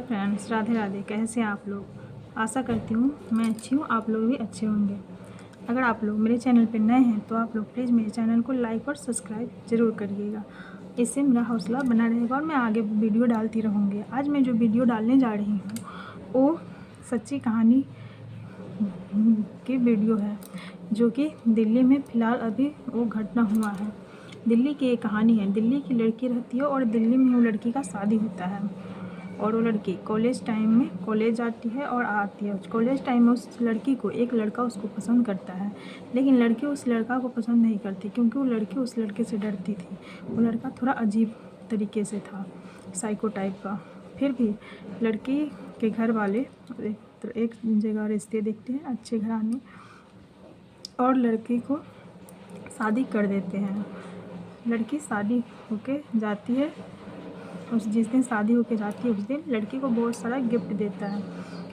Friends, Radhe Radhe. कैसे हैं आप लोग? आशा करती हूँ मैं अच्छी हूँ, आप लोग भी अच्छे होंगे। अगर आप लोग मेरे चैनल पर नए हैं तो आप लोग प्लीज़ मेरे चैनल को लाइक और सब्सक्राइब ज़रूर करिएगा। इससे मेरा हौसला बना रहेगा और मैं आगे वीडियो डालती रहूँगी। आज मैं जो वीडियो डालने जा रही हूँ वो सच्ची कहानी की वीडियो है, जो कि दिल्ली में फ़िलहाल अभी वो घटना हुआ है। दिल्ली की एक कहानी है। दिल्ली की लड़की रहती है और दिल्ली में वो लड़की का शादी होता है और वो लड़की कॉलेज टाइम में कॉलेज जाती है और आती है। कॉलेज टाइम में उस लड़की को एक लड़का उसको पसंद करता है, लेकिन लड़की उस लड़का को पसंद नहीं करती क्योंकि वो लड़की उस लड़के से डरती थी। वो लड़का थोड़ा अजीब तरीके से था, साइको टाइप का। फिर भी लड़की के घर वाले एक जगह रिश्ते देखते हैं, अच्छे घराने, और लड़की को शादी कर देते हैं। लड़की शादी होके जाती है। जिस दिन शादी होके जाती है उस दिन लड़की को बहुत सारा गिफ्ट देता है।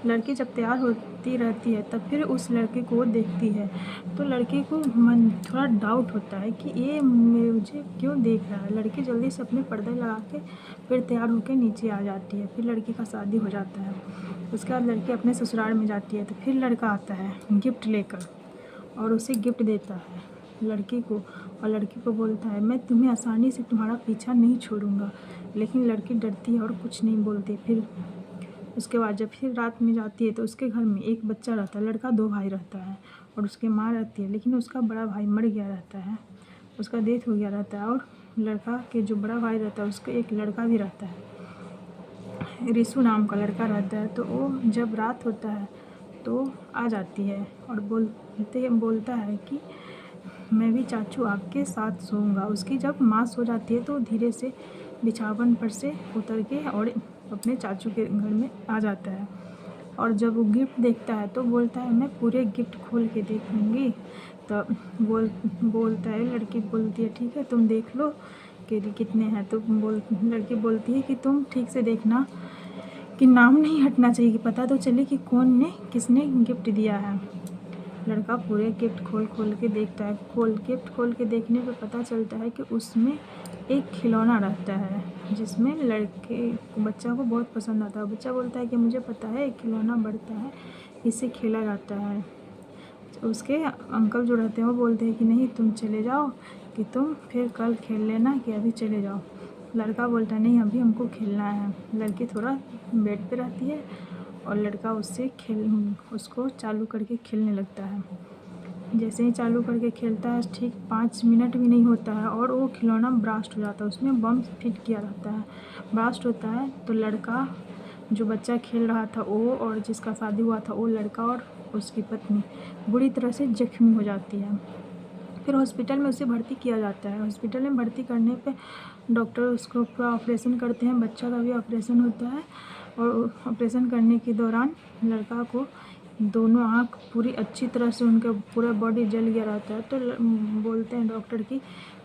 लड़की जब तैयार होती रहती है तब फिर उस लड़के को वो देखती है तो लड़की को मन थोड़ा डाउट होता है कि ये मुझे क्यों देख रहा है। लड़की जल्दी से अपने पर्दे लगा के फिर तैयार होकर नीचे आ जाती है। फिर लड़की का शादी हो जाता है। उसके बाद लड़की अपने ससुराल में जाती है तो फिर लड़का आता है गिफ्ट लेकर और उसे गिफ्ट देता है लड़की को, और लड़की को बोलता है मैं तुम्हें आसानी से तुम्हारा पीछा नहीं छोड़ूंगा। लेकिन लड़की डरती है और कुछ नहीं बोलती। फिर उसके बाद जब फिर रात में जाती है तो उसके घर में एक बच्चा रहता है। लड़का 2 भाई रहता है और उसकी माँ रहती है, लेकिन उसका बड़ा भाई मर गया रहता है, उसका डेथ हो गया रहता है। और लड़का के जो बड़ा भाई रहता है उसका एक लड़का भी रहता है, रिशु नाम का लड़का रहता है। तो वो जब रात होता है तो आ जाती है और बोलता है कि मैं भी चाचू आपके साथ सोऊंगा। उसकी जब माँ सो जाती है तो धीरे से बिछावन पर से उतर के और अपने चाचू के घर में आ जाता है। और जब वो गिफ्ट देखता है तो बोलता है मैं पूरे गिफ्ट खोल के देखूँगी। तो बोलता है, लड़की बोलती है ठीक है तुम देख लो कि कितने हैं। तो लड़की बोलती है कि तुम ठीक से देखना कि नाम नहीं हटना चाहिए, कि पता तो चले कि कौन ने किसने गिफ्ट दिया है। लड़का पूरे गिफ्ट खोल के देखता है। गिफ्ट खोल के देखने पे पता चलता है कि उसमें एक खिलौना रहता है जिसमें बच्चा को बहुत पसंद आता है। बच्चा बोलता है कि मुझे पता है एक खिलौना बढ़ता है, इससे खेला जाता है। उसके अंकल जो रहते हैं वो बोलते हैं कि नहीं तुम चले जाओ, कि तुम फिर कल खेल लेना, कि अभी चले जाओ। लड़का बोलता है नहीं अभी हमको खेलना है। लड़की थोड़ा बेड पे रहती है और लड़का उसको चालू करके खेलने लगता है। जैसे ही चालू करके खेलता है ठीक 5 मिनट भी नहीं होता है और वो खिलौना ब्लास्ट हो जाता है। उसमें बम फिट किया रहता है। ब्लास्ट होता है तो लड़का, जो बच्चा खेल रहा था वो, और जिसका शादी हुआ था वो लड़का और उसकी पत्नी बुरी तरह से जख्मी हो जाती है। फिर हॉस्पिटल में उसे भर्ती किया जाता है। हॉस्पिटल में भर्ती करने पे डॉक्टर उसको पूरा ऑपरेशन करते हैं। बच्चा का भी ऑपरेशन होता है और ऑपरेशन करने के दौरान लड़का को दोनों आँख पूरी अच्छी तरह से, उनका पूरा बॉडी जल गया रहता है। तो बोलते हैं डॉक्टर की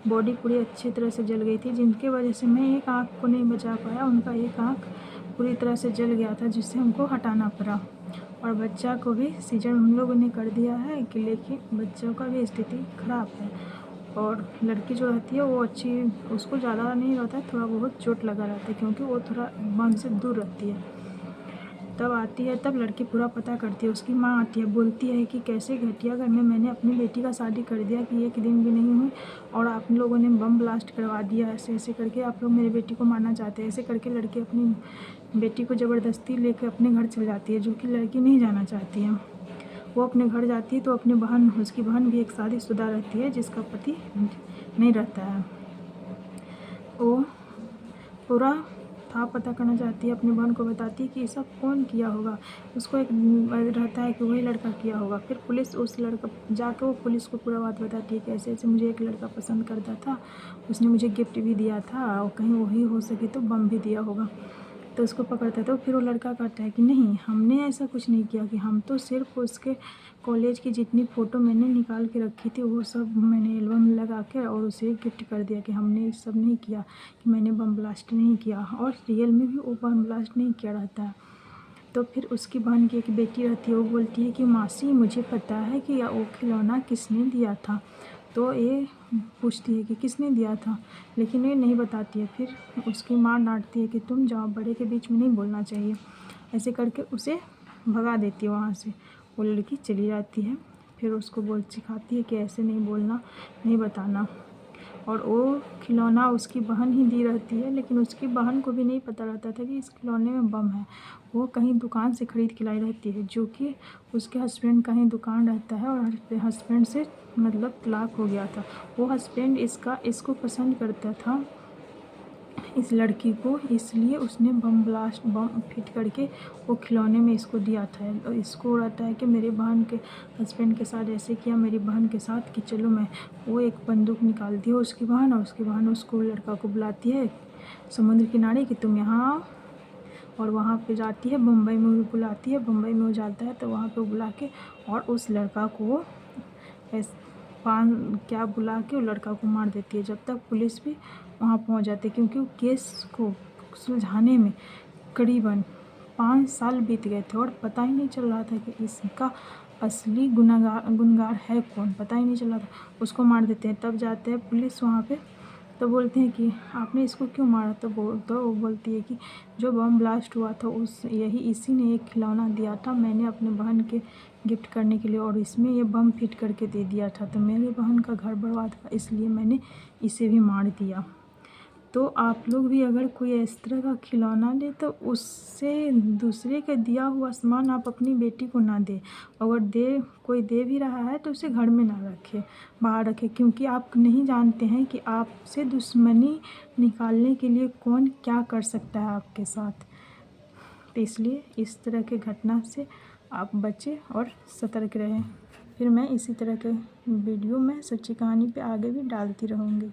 बॉडी पूरी अच्छी तरह से जल गई थी, जिनकी वजह से मैं एक आँख को नहीं बचा पाया। उनका एक आँख पूरी तरह से जल गया था जिससे हमको हटाना पड़ा। और बच्चा को भी सीजर हम लोगों ने कर दिया है कि, लेकिन बच्चों का भी स्थिति ख़राब है। और लड़की जो रहती है वो अच्छी, उसको ज़्यादा नहीं रहता है, थोड़ा बहुत चोट लगा रहता है क्योंकि वो थोड़ा मन से दूर रहती है। तब आती है, तब लड़की पूरा पता करती है। उसकी माँ आती है, बोलती है कि कैसे घटिया घर में मैंने अपनी बेटी का शादी कर दिया कि एक दिन भी नहीं हुई और आप लोगों ने बम ब्लास्ट करवा दिया। ऐसे ऐसे करके आप लोग मेरी बेटी को मारना चाहते हैं। ऐसे करके लड़की अपनी बेटी को ज़बरदस्ती लेकर अपने घर चल जाती है, जो कि लड़की नहीं जाना चाहती है। वो अपने घर जाती है तो अपनी उसकी बहन भी एक शादीशुदा रहती है जिसका पति नहीं रहता है। वो पूरा था पता करना चाहती है, अपनी बहन को बताती है कि ये सब कौन किया होगा। उसको एक रहता है कि वही लड़का किया होगा। फिर पुलिस उस लड़का जाकर वो पुलिस को पूरा बात बताती है कि ऐसे ऐसे मुझे एक लड़का पसंद करता था, उसने मुझे गिफ्ट भी दिया था और कहीं वही हो सके तो बम भी दिया होगा। तो उसको पकड़ता है तो फिर वो लड़का कहता है कि नहीं हमने ऐसा कुछ नहीं किया, कि हम तो सिर्फ उसके कॉलेज की जितनी फ़ोटो मैंने निकाल के रखी थी वो सब मैंने एल्बम में लगा के और उसे गिफ्ट कर दिया, कि हमने ये सब नहीं किया, कि मैंने बम ब्लास्ट नहीं किया। और रियल में भी वो बम ब्लास्ट नहीं किया रहता है। तो फिर उसकी बहन की एक बेटी रहती है, वो बोलती है कि मासी मुझे पता है कि वो खिलौना किसने दिया था। तो ये पूछती है कि किसने दिया था, लेकिन ये नहीं बताती है। फिर उसकी माँ डांटती है कि तुम जाओ, बड़े के बीच में नहीं बोलना चाहिए। ऐसे करके उसे भगा देती है वहाँ से। वो लड़की चली जाती है। फिर उसको सिखाती है कि ऐसे नहीं बोलना, नहीं बताना। और वो खिलौना उसकी बहन ही दी रहती है, लेकिन उसकी बहन को भी नहीं पता रहता था कि इस खिलौने में बम है। वो कहीं दुकान से ख़रीद के लाई रहती है, जो कि उसके हस्बैंड का ही दुकान रहता है, और हस्बैंड से मतलब तलाक हो गया था। वो हस्बैंड इसको पसंद करता था, इस लड़की को, इसलिए उसने बम फिट करके वो खिलौने में इसको दिया था। और इसको रहता है कि मेरे बहन के हस्बैंड के साथ ऐसे किया, मेरी बहन के साथ, कि चलो मैं, वो एक बंदूक निकालती है उसकी बहन, और उसकी बहन उसको, लड़का को बुलाती है समुद्र किनारे कि तुम यहाँ आओ। और वहाँ पे जाती है, बम्बई में भी बुलाती है, बम्बई में वो जाता है तो वहाँ पे बुला के और उस लड़का को क्या बुला के वो लड़का को मार देती है। जब तक पुलिस भी वहाँ पहुँच जाती है, क्योंकि वो केस को सुलझाने में करीबन 5 साल बीत गए थे और पता ही नहीं चल रहा था कि इसका असली गुनहगार है कौन, पता ही नहीं चल रहा था। उसको मार देते हैं। तब जाते हैं पुलिस वहाँ पे, तो बोलते हैं कि आपने इसको क्यों मारा? तो वो बोलती है कि जो बम ब्लास्ट हुआ था इसी ने एक खिलौना दिया था, मैंने अपने बहन के गिफ्ट करने के लिए, और इसमें ये बम फिट करके दे दिया था, तो मेरी बहन का घर बर्बाद हुआ, इसलिए मैंने इसे भी मार दिया। तो आप लोग भी अगर कोई इस तरह का खिलौना ले तो उससे दूसरे का दिया हुआ सामान आप अपनी बेटी को ना दें। अगर कोई दे भी रहा है तो उसे घर में ना रखें, बाहर रखें, क्योंकि आप नहीं जानते हैं कि आपसे दुश्मनी निकालने के लिए कौन क्या कर सकता है आपके साथ। तो इसलिए इस तरह के घटना से आप बचें और सतर्क रहें। फिर मैं इसी तरह के वीडियो में सच्ची कहानी पे आगे भी डालती रहूँगी।